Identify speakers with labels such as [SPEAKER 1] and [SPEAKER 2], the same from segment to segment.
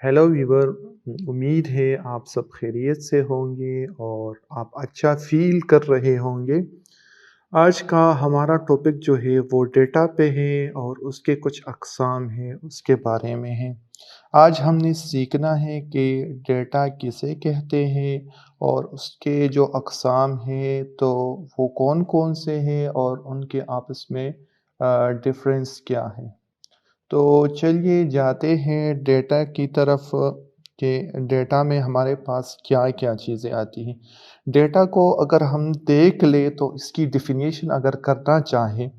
[SPEAKER 1] Hello Weaver. उम्मीद है आप सब खैरियत से होंगे और आप अच्छा फ़ील कर रहे होंगे। आज का हमारा टॉपिक जो है वो डेटा पे है और उसके कुछ अक़साम हैं उसके बारे में है। आज हमने सीखना है कि डेटा किसे कहते हैं और उसके जो अक़साम हैं तो वो कौन-कौन से हैं और उनके आपस में डिफ़रेंस क्या है। तो चलिए जाते हैं डेटा की तरफ कि डेटा में हमारे पास क्या-क्या चीज़ें आती हैं। डेटा को अगर हम देख लें तो इसकी डेफ़िनेशन अगर करना चाहें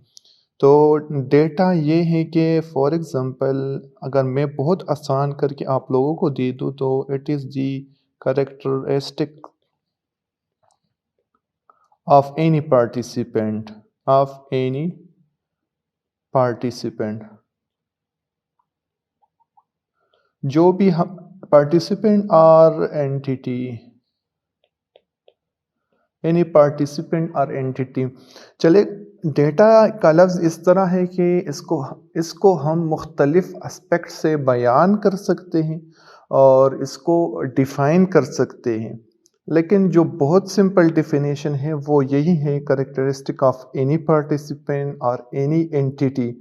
[SPEAKER 1] तो डेटा ये है कि फ़ॉर एग्ज़ाम्पल अगर मैं बहुत आसान करके आप लोगों को दे दूँ तो it is the characteristic of any participant जो भी हम पार्टिसिपेंट और एंटिटी एनी पार्टिसिपेंट और एंटिटी। चले डेटा का लफ्ज़ इस तरह है कि इसको हम मुख्तलिफ़ एस्पेक्ट से बयान कर सकते हैं और इसको डिफ़ाइन कर सकते हैं। लेकिन जो बहुत सिंपल डेफिनेशन है वो यही है, कैरेक्टरिस्टिक ऑफ एनी पार्टिसिपेंट और एनी एंटिटी।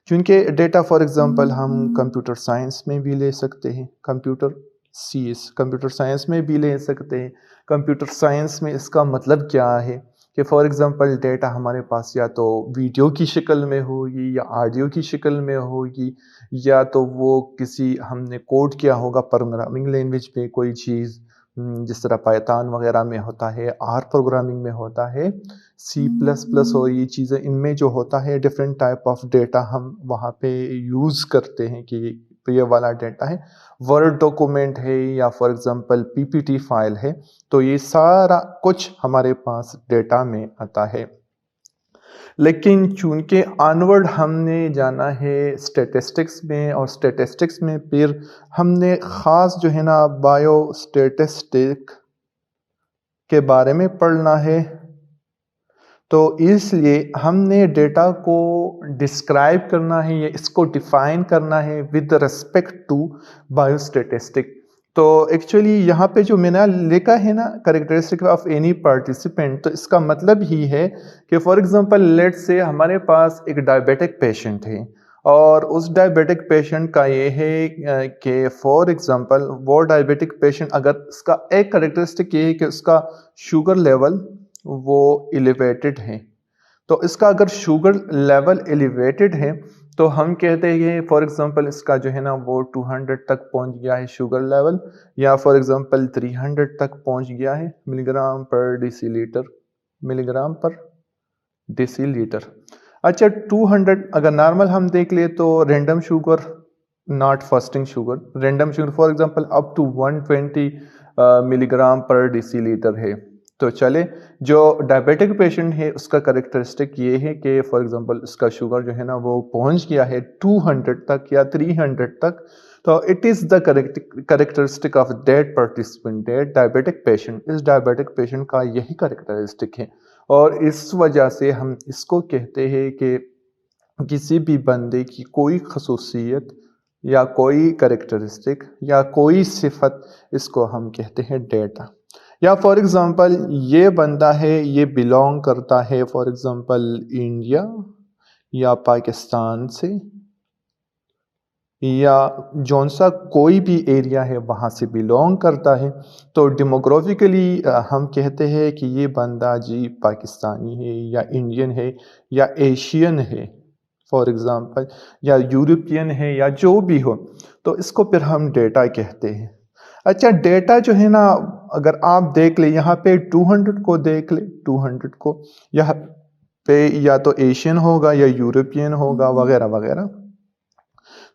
[SPEAKER 1] चूँकि डेटा फॉर एग्ज़ाम्पल हम कंप्यूटर साइंस में भी ले सकते हैं, कंप्यूटर साइंस में भी ले सकते हैं। कंप्यूटर साइंस में इसका मतलब क्या है कि फॉर एग्ज़ाम्पल डेटा हमारे पास या तो वीडियो की शक्ल में होगी या ऑडियो की शक्ल में होगी या तो वो किसी हमने कोड किया होगा प्रोग्रामिंग लैंग्वेज में कोई चीज़, जिस तरह पाइथन वगैरह में होता है, आर प्रोग्रामिंग में होता है, सी प्लस प्लस और ये चीज़ें इनमें जो होता है डिफरेंट टाइप ऑफ डेटा हम वहाँ पे यूज़ करते हैं कि ये वाला डेटा है, वर्ड डॉक्यूमेंट है या फॉर एग्ज़ाम्पल पीपीटी फाइल है, तो ये सारा कुछ हमारे पास डेटा में आता है। लेकिन चूँकि ऑनवर्ड हमने जाना है स्टैटिस्टिक्स में और स्टैटिस्टिक्स में फिर हमने ख़ास जो है ना बायो स्टैटिस्टिक के बारे में पढ़ना है, तो इसलिए हमने डेटा को डिस्क्राइब करना है या इसको डिफाइन करना है विद रिस्पेक्ट टू बायोस्टैटिस्टिक। तो एक्चुअली यहाँ पे जो मैंने लिखा है ना कैरेक्टरिस्टिक ऑफ एनी पार्टिसिपेंट, तो इसका मतलब ही है कि फॉर एग्जांपल लेट्स से हमारे पास एक डायबिटिक पेशेंट है और उस डायबिटिक पेशेंट का ये है कि फॉर एग्जांपल वो डायबिटिक पेशेंट अगर इसका एक कैरेक्टरिस्टिक ये है कि उसका शुगर लेवल वो एलिवेटेड है, तो इसका अगर शुगर लेवल एलिवेटेड है तो हम कहते हैं फॉर एग्जांपल इसका जो है ना वो 200 तक पहुंच गया है शुगर लेवल, या फॉर एग्जांपल 300 तक पहुंच गया है मिलीग्राम पर डेसीलीटर। अच्छा 200 अगर नॉर्मल हम देख ले तो random sugar, not fasting sugar, random sugar for example up to 120 milligram per decilitre है। तो चले जो डायबिटिक पेशेंट है उसका कैरेक्टरिस्टिक ये है कि फॉर एग्जांपल इसका शुगर जो है ना वो पहुंच गया है 200 तक या 300 तक, तो it is the characteristic of that participant, that diabetic patient. इस डायबिटिक पेशेंट का यही कैरेक्टरिस्टिक है और इस वजह से हम इसको कहते हैं कि किसी भी बंदे की कोई खसूसियत या कोई कैरेक्टरिस्टिक या कोई सिफत, इसको हम कहते हैं डेटा। या फॉर एग्जांपल ये बंदा है, ये बिलोंग करता है फॉर एग्जांपल इंडिया या पाकिस्तान से या जौन सा कोई भी एरिया है वहाँ से बिलोंग करता है, तो डेमोग्राफिकली हम कहते हैं कि ये बंदा जी पाकिस्तानी है या इंडियन है या एशियन है फॉर एग्जांपल, या यूरोपियन है या जो भी हो, तो इसको फिर हम डेटा कहते हैं। अच्छा डेटा जो है ना अगर आप देख ले यहाँ पे 200 को देख ले, 200 को यहाँ पे या तो एशियन होगा या यूरोपियन होगा वगैरह वगैरह।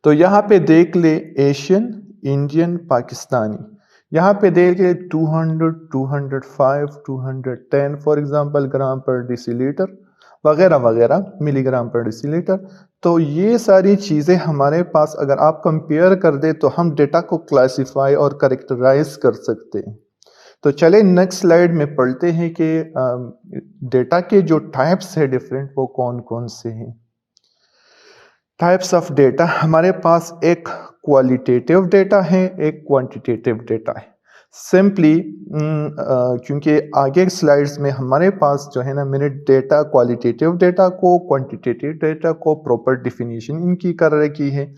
[SPEAKER 1] तो यहाँ पे देख ले एशियन, इंडियन, पाकिस्तानी, यहाँ पे देख ले 200, 205, 210 फॉर एग्जांपल ग्राम पर डेसीलीटर वगैरह वगैरह, मिलीग्राम पर डेसीलीटर। तो ये सारी चीज़ें हमारे पास अगर आप कंपेयर कर दे तो हम डेटा को क्लासिफाई और करेक्टराइज कर सकते हैं। तो चले नेक्स्ट स्लाइड में पढ़ते हैं कि डेटा के जो टाइप्स है डिफरेंट वो कौन कौन से हैं। टाइप्स ऑफ डेटा हमारे पास एक क्वालिटेटिव डेटा है, एक क्वांटिटेटिव डेटा है। सिंपली क्योंकि आगे स्लाइड्स में हमारे पास जो है ना, मैंने डेटा क्वालिटेटिव डेटा को क्वांटिटेटिव डेटा को प्रॉपर डिफिनीशन इनकी कर रखी है,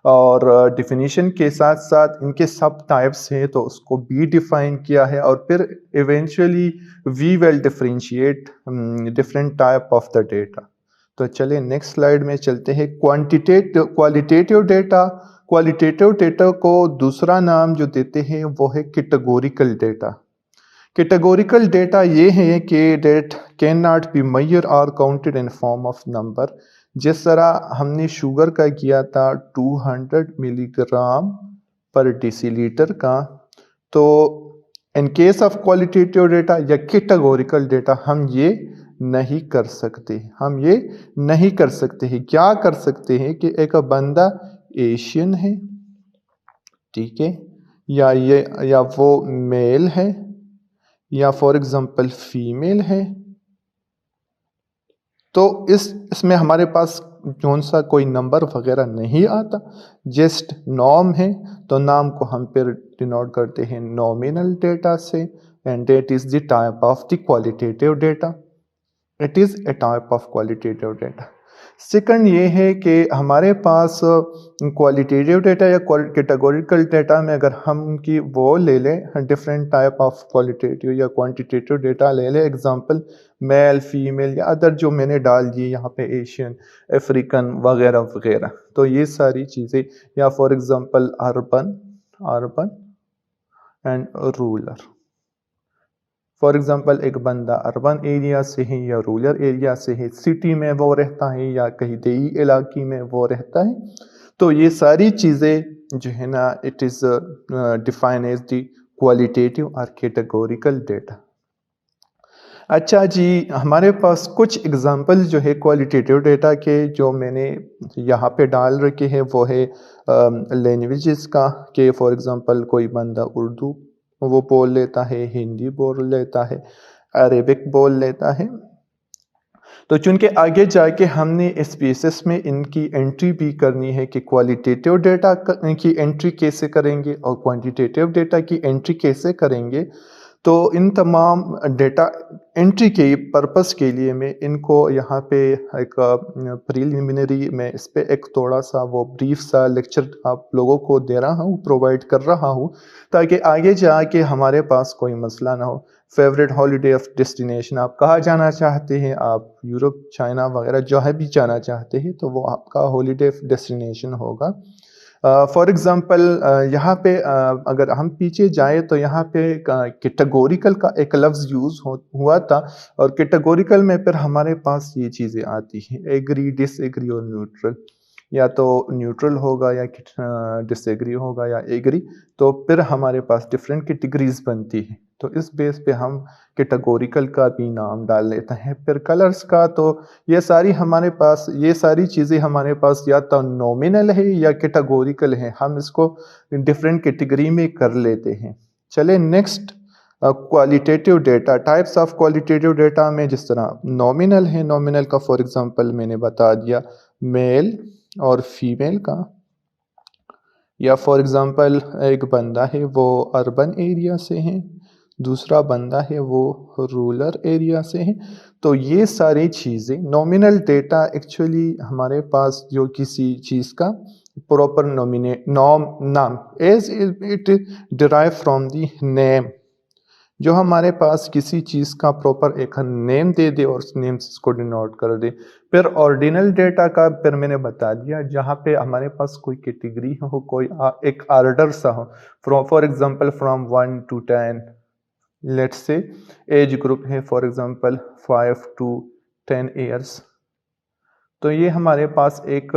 [SPEAKER 1] और डिफिनीशन के साथ साथ इनके सब टाइप्स हैं तो उसको भी डिफाइन किया है, और फिर eventually we will differentiate different type of the data. तो चलिए नेक्स्ट स्लाइड में चलते हैं। क्वालिटेटिव डेटा, क्वालिटेटिव डेटा को दूसरा नाम जो देते हैं वो है कैटेगोरिकल डेटा। कैटेगोरिकल डेटा ये है कि data can not be measure और counted in form of number. जिस तरह हमने शुगर का किया था 200 मिलीग्राम पर डेसीलीटर का, तो in case of qualitative data या कैटेगोरिकल डेटा हम ये नहीं कर सकते, हम ये नहीं कर सकते हैं। क्या कर सकते हैं कि एक बंदा एशियन है, ठीक है, या वो मेल है, या फॉर एग्जांपल फीमेल है, तो इसमें हमारे पास कौन सा कोई नंबर वगैरह नहीं आता, जस्ट नॉर्म है। तो नाम को हम फिर डिनोट करते हैं नॉमिनल डेटा से, and that is the type of the qualitative data. It is a type of qualitative data. Second ये है कि हमारे पास क्वालिटेटिव डेटा या कैटेगोरिकल डेटा में अगर हम उनकी वो ले लें, डिफरेंट टाइप ऑफ क्वालिटेटिव या क्वांटिटेटिव डेटा ले लें, एग्जांपल मेल, फीमेल या अदर जो मैंने डाल दिए यहाँ पे, एशियन, अफ्रीकन वगैरह वगैरह, तो ये सारी चीज़ें, या for example urban and rural. For example एक बंदा अर्बन एरिया से है या रूरल एरिया से है, सिटी में वो रहता है या कहीं देही इलाके में वो रहता है, तो ये सारी चीज़ें जो है ना, it is define as the qualitative और कैटेगोरिकल डेटा। अच्छा जी, हमारे पास कुछ एग्जांपल जो है क्वालिटेटिव डेटा के जो मैंने यहाँ पे डाल रखे हैं वो है लैंग्वेजेस का, कि फॉर एग्जांपल कोई बंदा उर्दू वो बोल लेता है, हिंदी बोल लेता है, अरेबिक बोल लेता है। तो चूंकि आगे जाके हमने इस बेसिस में इनकी एंट्री भी करनी है कि क्वालिटेटिव डेटा की एंट्री कैसे करेंगे और क्वांटिटेटिव डेटा की एंट्री कैसे करेंगे, तो इन तमाम डेटा एंट्री के पर्पस के लिए मैं इनको यहाँ पे एक प्रीलिमिनरी में इस पे एक थोड़ा सा वो ब्रीफ सा लेक्चर आप लोगों को दे रहा हूँ, प्रोवाइड कर रहा हूँ, ताकि आगे जाके हमारे पास कोई मसला ना हो। फेवरेट हॉलीडे ऑफ डेस्टिनेशन, आप कहाँ जाना चाहते हैं, आप यूरोप, चाइना वगैरह जहाँ भी जाना चाहते हैं, तो वो आपका हॉलीडे डेस्टिनेशन होगा। फॉर एग्ज़ाम्पल यहाँ पे अगर हम पीछे जाए तो यहाँ पे कैटेगोरिकल का एक लफ्ज़ यूज़ हुआ था, और कैटेगोरिकल में फिर हमारे पास ये चीज़ें आती हैं, एग्री, डिसएग्री और न्यूट्रल। या तो न्यूट्रल होगा या डिसएग्री होगा या एग्री, तो फिर हमारे पास डिफरेंट कैटेगरीज बनती हैं। तो इस बेस पे हम कैटेगोरिकल का भी नाम डाल लेते हैं। फिर कलर्स का, तो ये सारी चीज़ें हमारे पास या तो नॉमिनल है या कैटेगोरिकल है, हम इसको डिफरेंट कैटेगरी में कर लेते हैं। चले next, qualitative data, types of qualitative data में जिस तरह नॉमिनल है, नॉमिनल का फॉर एग्जांपल मैंने बता दिया मेल और फीमेल का, या फॉर एग्जांपल एक बंदा है वो अर्बन एरिया से है, दूसरा बंदा है वो रूरल एरिया से है। तो ये सारी चीज़ें नॉमिनल डेटा एक्चुअली हमारे पास जो किसी चीज़ का प्रॉपर नाम as it derive from the name, जो हमारे पास किसी चीज़ का प्रॉपर एक नेम दे दे और उस नेम से इसको डिनोट कर दे। फिर ऑर्डिनल डेटा का फिर मैंने बता दिया, जहाँ पे हमारे पास कोई कैटेगरी हो, कोई एक आर्डर सा हो, for example from 1 to 10, let's say age group है फॉर एग्जांपल 5 to 10 ईयर्स, तो ये हमारे पास एक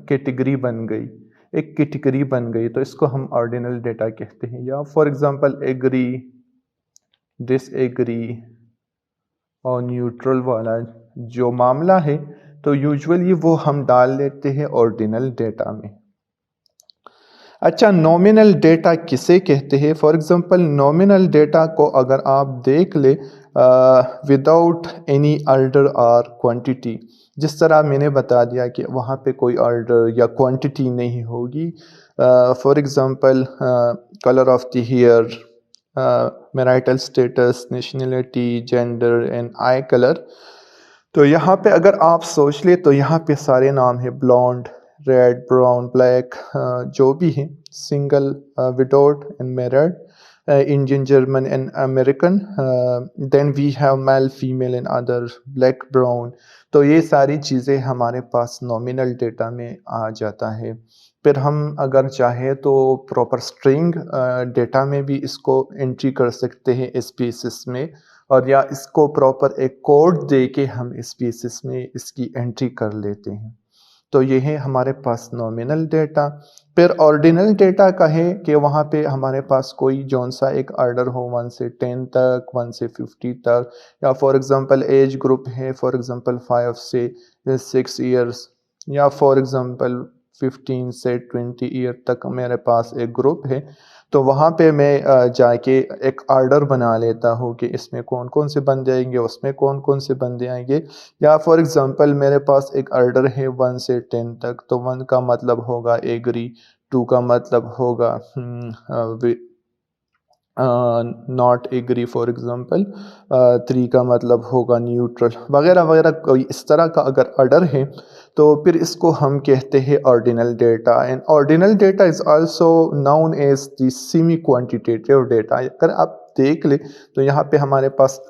[SPEAKER 1] कैटेगरी बन गई, तो इसको हम ऑर्डिनल डेटा कहते हैं। या फॉर एग्जांपल एग्री, डिसएग्री और न्यूट्रल वाला जो मामला है, तो यूजुअली वो हम डाल लेते हैं ऑर्डिनल डेटा में। अच्छा, नॉमिनल डेटा किसे कहते हैं? फॉर एग्जांपल नॉमिनल डेटा को अगर आप देख ले विदाउट एनी ऑर्डर और क्वांटिटी, جس طرح میں نے بتا دیا کہ وہاں پہ کوئی آرڈر یا کوانٹٹی نہیں ہوگی. For example colour of the hair, marital status, nationality, gender and eye colour. تو یہاں پہ اگر آپ سوچ لیں تو یہاں پہ سارے نام ہیں, بلانڈ, ریڈ, براؤن, بلیک, جو بھی ہیں, single, widowed and married, Indian, German and American. Then we have male, female and other, black, brown. تو یہ ساری چیزیں ہمارے پاس نومینل ڈیٹا میں آ جاتا ہے. پھر ہم اگر چاہیں تو پراپر اسٹرنگ ڈیٹا میں بھی اس کو انٹری کر سکتے ہیں اسپیسیس میں, اور یا اس کو پراپر ایک کوڈ دے کے ہم اسپیسیس میں اس کی انٹری کر لیتے ہیں. تو یہ ہے ہمارے پاس نومینل ڈیٹا. پھر آرڈینل ڈیٹا کا ہے کہ وہاں پہ ہمارے پاس کوئی جون سا ایک آرڈر ہو 1 سے 10 تک, 1 سے 50 تک, یا فار ایگزامپل ایج گروپ ہے, فار ایگزامپل 5 سے 6 ایئرس, یا فار ایگزامپل 15 سے 20 ایئر تک میرے پاس ایک گروپ ہے. تو وہاں پہ میں جا کے ایک آرڈر بنا لیتا ہوں کہ اس میں کون کون سے بندے آئیں گے, اس میں کون کون سے بندے آئیں گے. یا فار ایگزامپل میرے پاس ایک آرڈر ہے 1 سے 10 تک, تو 1 کا مطلب ہوگا ایگری, 2 کا مطلب ہوگا ناٹ ایگری, فار ایگزامپل 3 کا مطلب ہوگا نیوٹرل, وغیرہ وغیرہ. کوئی اس طرح کا اگر آرڈر ہے تو پھر اس کو ہم کہتے ہیں ordinal data. And ordinal data is also known as the semi quantitative data. اگر آپ دیکھ لیں تو یہاں پہ ہمارے پاس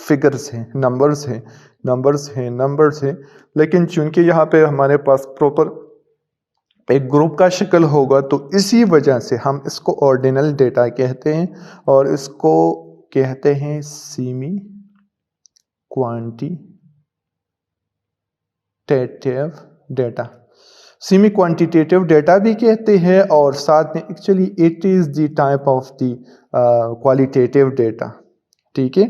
[SPEAKER 1] فگرز ہیں, نمبرز ہیں, لیکن چونکہ یہاں پہ ہمارے پاس پراپر ایک گروپ کا شکل ہوگا تو اسی وجہ سے ہم اس کو آرڈینل ڈیٹا کہتے ہیں, اور اس کو کہتے ہیں semi quantitative data. Semi quantitative data بھی کہتے ہیں, اور ساتھ میں actually it is the type of the qualitative data. ٹھیک ہے,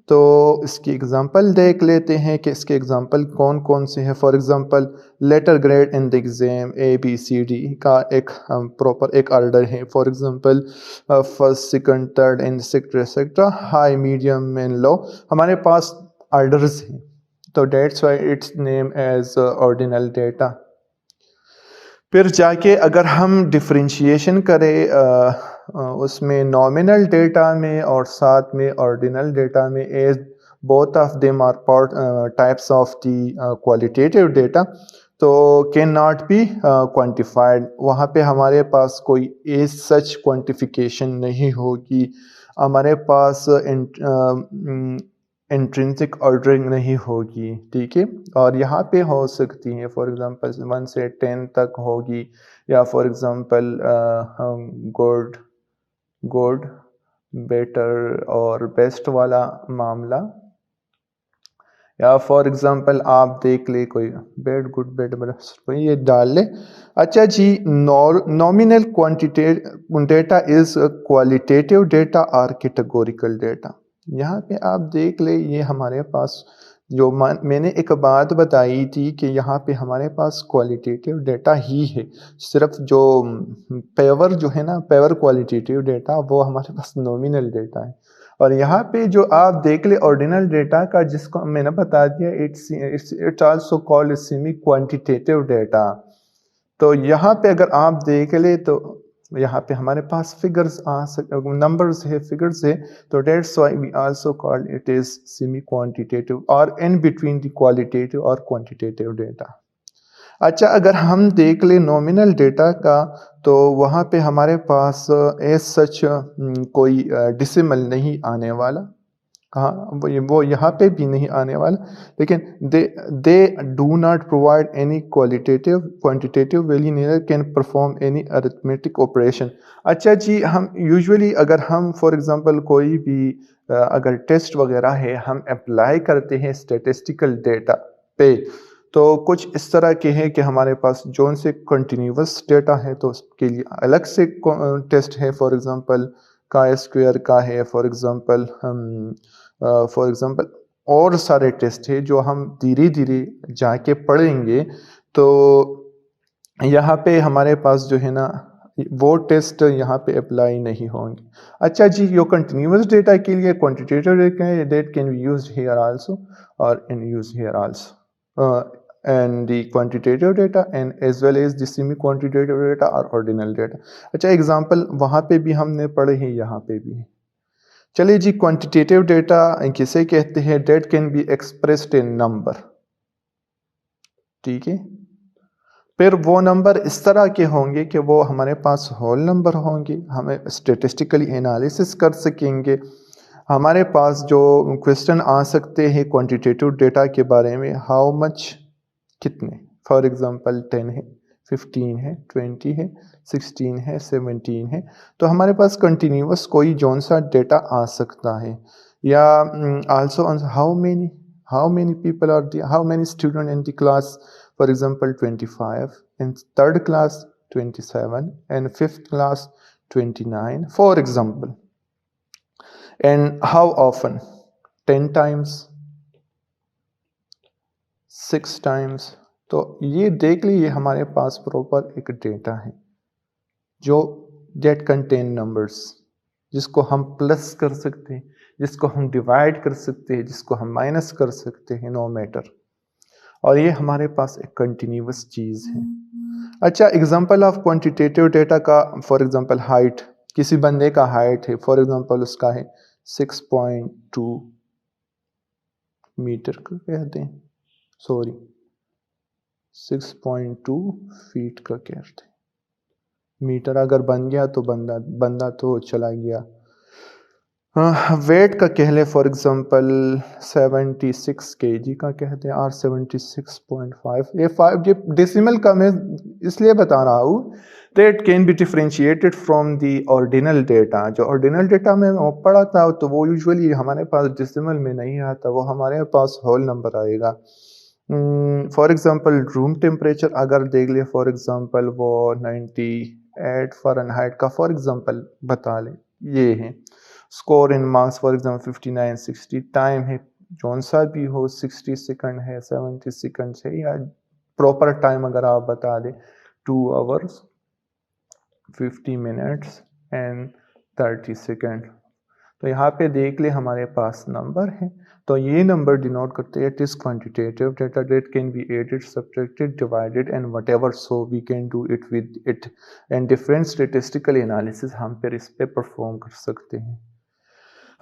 [SPEAKER 1] تو اس کی اگزامپل دیکھ لیتے ہیں کہ اس کے اگزامپل کون کون سے ہیں. For example letter grade in the exam ABCD کا ایک پراپر ایک آرڈر ہے. For example first, second, third and etcetera, high, medium and low, ہمارے پاس آرڈرز ہیں. تو that's why its name as ordinal data. پھر جا کے اگر ہم ڈفرینشیشن کریں اس میں نومینل ڈیٹا میں اور ساتھ میں آرڈینل ڈیٹا میں, as both of them are part types of the qualitative data, تو کین ناٹ بی کوانٹیفائڈ. وہاں پہ ہمارے پاس کوئی ایز سچ کوانٹیفیکیشن نہیں ہوگی, ہمارے پاس انٹرنسک آرڈرنگ نہیں ہوگی. ٹھیک ہے, اور یہاں پہ ہو سکتی ہیں فار ایگزامپل 1 سے 10 تک ہوگی, یا فار ایگزامپل گڈ, بیٹر اور بیسٹ والا معاملہ, یا فار ایگزامپل آپ دیکھ لیں کوئی بیڈ, گڈ, بیڈ, یہ ڈال لیں. اچھا جی, nominal quantitative data is qualitative data اور کیٹیگوریکل ڈیٹا. یہاں پہ آپ دیکھ لیں, یہ ہمارے پاس جو میں نے ایک بات بتائی تھی کہ یہاں پہ ہمارے پاس کوالٹیٹیو ڈیٹا ہی ہے, صرف جو پیور جو ہے نا, پیور کوالٹیٹیو ڈیٹا, وہ ہمارے پاس نومینل ڈیٹا ہے. اور یہاں پہ جو آپ دیکھ لیں آرڈینل ڈیٹا کا, جس کو میں نے بتا دیا it's also called semi quantitative data. تو یہاں پہ اگر آپ دیکھ لیں تو یہاں پہ ہمارے پاس فگرز نمبرز ہے, فگرز ہے, تو that's why we also call it is semi quantitative اور ان بٹوین دی کوالٹیٹیو اور کوانٹیٹیو ڈیٹا. اچھا, اگر ہم دیکھ لیں نومینل ڈیٹا کا, تو وہاں پہ ہمارے پاس ایز سچ کوئی ڈیسیمل نہیں آنے والا, کہاں وہ یہاں پہ بھی نہیں آنے والا, لیکن they do not provide any quantitative value, neither can perform any arithmetic operation. اچھا جی, ہم یوزولی اگر ہم فار ایگزامپل کوئی بھی اگر ٹیسٹ وغیرہ ہے ہم اپلائی کرتے ہیں اسٹیٹسٹیکل ڈیٹا پہ, تو کچھ اس طرح کے ہیں کہ ہمارے پاس جون سے کنٹینیوس ڈیٹا ہے تو اس کے لیے الگ سے ٹیسٹ ہے. فار ایگزامپل کا اسکوئر کا ہے, فار ایگزامپل اور سارے ٹیسٹ ہیں جو ہم دھیرے دھیرے جا کے پڑھیں گے. تو یہاں پہ ہمارے پاس جو ہے نا وہ ٹیسٹ یہاں پہ اپلائی نہیں ہوں گے. اچھا جی, جو کنٹینیوس ڈیٹا کے لیے quantitative data that can be used here also اور ان use here also. and the quantitative data and as well as the semi quantitative data or ordinal data. اچھا ایگزامپل وہاں پہ بھی ہم نے پڑھے ہیں، یہاں پہ بھی. چلے جی کوانٹیٹیو ڈیٹا کسے کہتے ہیں؟ That can be expressed in number. ٹھیک ہے، پھر وہ نمبر اس طرح کے ہوں گے کہ وہ ہمارے پاس ہول نمبر ہوں گے، ہمیں اسٹیٹسٹیکلی انالیسس کر سکیں گے. ہمارے پاس جو کوشچن آ سکتے ہیں کوانٹیٹیو ڈیٹا کے بارے میں، ہاؤ مچ، کتنے، فار ایگزامپل 10 ہے، 15 ہے، 20 ہے، 16 ہے، 17 ہے. تو ہمارے پاس کنٹینیوس کوئی جون سا ڈیٹا آ سکتا ہے. یا also how many people are the, how many student in the class. For example, 25, in third class 27, and fifth class 29, for example. And how often? 10 times, 6 times. تو یہ دیکھ لیے ہمارے پاس پروپر ایک ڈیٹا ہے جو that contain numbers، جس کو ہم پلس کر سکتے ہیں، جس کو ہم ڈیوائڈ کر سکتے ہیں، جس کو ہم مائنس کر سکتے ہیں، نو میٹر. اور یہ ہمارے پاس ایک کنٹینیوس چیز ہے. اچھا ایگزامپل آف کوانٹیٹیو ڈیٹا کا، فار ایگزامپل ہائٹ، کسی بندے کا ہائٹ ہے، فار ایگزامپل اس کا ہے 6.2 میٹر کا کہتے ہیں، 6.2 فیٹ کا کہتے ہیں. میٹر اگر بن گیا تو بندہ تو چلا گیا. ویٹ کا کہہ لیں فار ایگزامپل 76 kg کا کہتے ہیں، اور 76.5. یہ ڈیسیمل کا میں اس لیے بتا رہا ہوں that can be differentiated from the ordinal data. جو آرڈینل ڈیٹا میں پڑھا تھا تو وہ یوزولی ہمارے پاس ڈیسیمل میں نہیں آتا، وہ ہمارے پاس ہول نمبر آئے گا. فار ایگزامپل روم ٹیمپریچر اگر دیکھ لیں، فار ایگزامپل وہ 98 فارنہائٹ کا فار ایگزامپل بتا لیں، یہ ہے. Score in marks for example 59 60. Time ہے جون سا بھی ہو، 60 سیکنڈ ہے، 70 سیکنڈ ہے، یا پراپر ٹائم اگر آپ بتا دیں 2 hours 50 minutes and 30 seconds. تو یہاں پہ دیکھ لیں ہمارے پاس نمبر ہے، تو یہ نمبر ڈینوٹ کرتے ہیں it is quantitative data that can be added, subtracted, divided and whatever, so we can do it with it and different statistical analysis ہم پھر اس پہ پرفارم کر سکتے ہیں.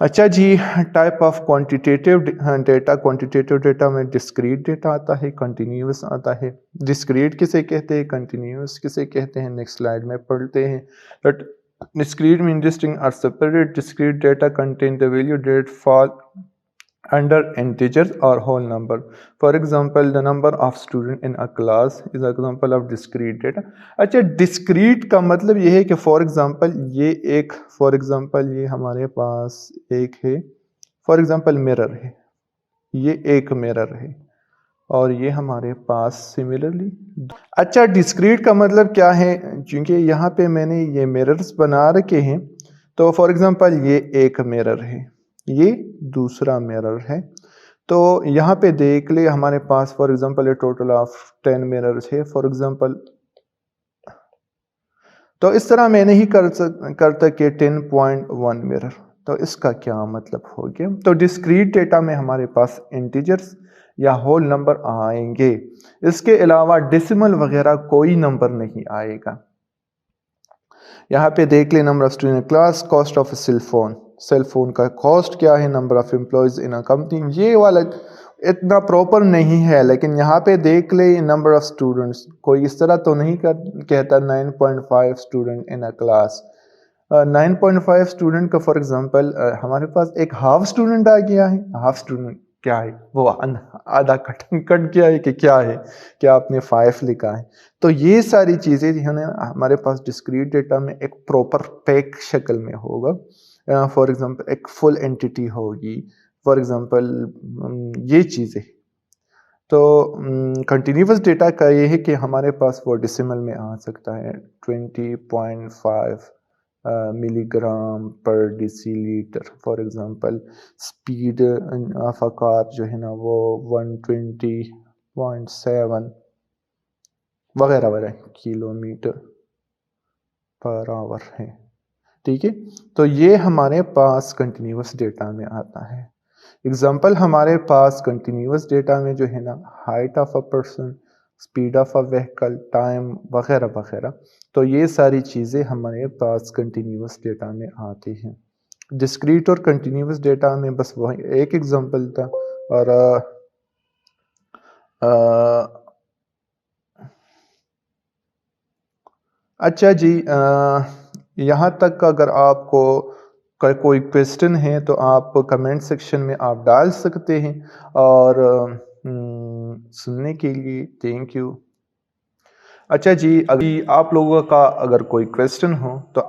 [SPEAKER 1] اچھا جی، type of quantitative data. Quantitative data میں ڈسکریٹ ڈیٹا آتا ہے، کنٹینیوس آتا ہے. ڈسکریٹ کسے کہتے ہیں، کنٹینیوس کسے کہتے ہیں، نیکسٹ سلائڈ میں پڑھتے ہیں. But discrete means distinct or separate. Discrete data contain the value that fall under integers or whole number. For example, the number of students in a class is an example of discrete data. اچھا discrete کا مطلب یہ ہے کہ for example یہ ایک، for example یہ ہمارے پاس ایک ہے، for example mirror ہے، یہ ایک mirror ہے، اور یہ ہمارے پاس سملرلی. اچھا ڈسکریٹ کا مطلب کیا ہے؟ چونکہ یہاں پہ میں نے یہ میررز بنا رکھے ہیں، تو فار ایگزامپل یہ ایک میرر ہے، یہ دوسرا میرر ہے. تو یہاں پہ دیکھ لے ہمارے پاس for example total of 10 mirrors ہے فار ایگزامپل. تو اس طرح میں نہیں کرتا کہ 10.1 میرر. تو اس کا کیا مطلب ہو گیا؟ تو ڈسکریٹ ڈیٹا میں ہمارے پاس انٹیجرز یا ہول نمبر آئیں گے، اس کے علاوہ ڈیسیمل وغیرہ کوئی نمبر نہیں آئے گا. یہاں پہ دیکھ لیں number of student class, cost of cell phone کا کاسٹ کیا ہے، number of employees in a company. یہ والا اتنا پراپر نہیں ہے، لیکن یہاں پہ دیکھ لیں نمبر آف اسٹوڈنٹس. کوئی اس طرح تو نہیں کہتا 9.5 student in a class. 9.5 student کا فار ایگزامپل ہمارے پاس ایک ہاف اسٹوڈنٹ آ گیا ہے. ہاف اسٹوڈنٹ کیا ہے؟ وہ آدھا کٹ گیا ہے کہ کیا ہے، کیا آپ نے 5 لکھا ہے. تو یہ ساری چیزیں ہمارے پاس ڈسکریٹ ڈیٹا میں ایک پراپر پیک شکل میں ہوگا. فار ایگزامپل ایک فل اینٹیٹی ہوگی، فار ایگزامپل یہ چیزیں. تو کنٹینیوس ڈیٹا کا یہ ہے کہ ہمارے پاس وہ ڈیسیمل میں آ سکتا ہے 20.5 ملی گرام پر decilitre. For example speed of a car جو ہے نا وہ 120.7 وغیرہ وغیرہ کلو میٹر پر آور ہے. ٹھیک ہے، تو یہ ہمارے پاس کنٹینیوس ڈیٹا میں آتا ہے. एग्ज़ाम्पल हमारे पास कंटिन्यूअस डेटा में जो है ना, height of a person, speed of a vehicle, time वगैरह वगैरह, तो ये सारी चीज़ें हमारे पास कंटिन्यूअस डेटा में आती हैं। डिस्क्रीट और कंटिन्यूअस डेटा में बस वही एक एग्ज़ाम्पल था। और अ, अच्छा जी, यहाँ तक अगर आपको कोई क्वेश्चन है तो आप कमेंट सेक्शन में आप डाल सकते हैं। और सुनने के लिए थैंक यू। अच्छा जी, अभी आप लोगों का अगर कोई क्वेश्चन हो तो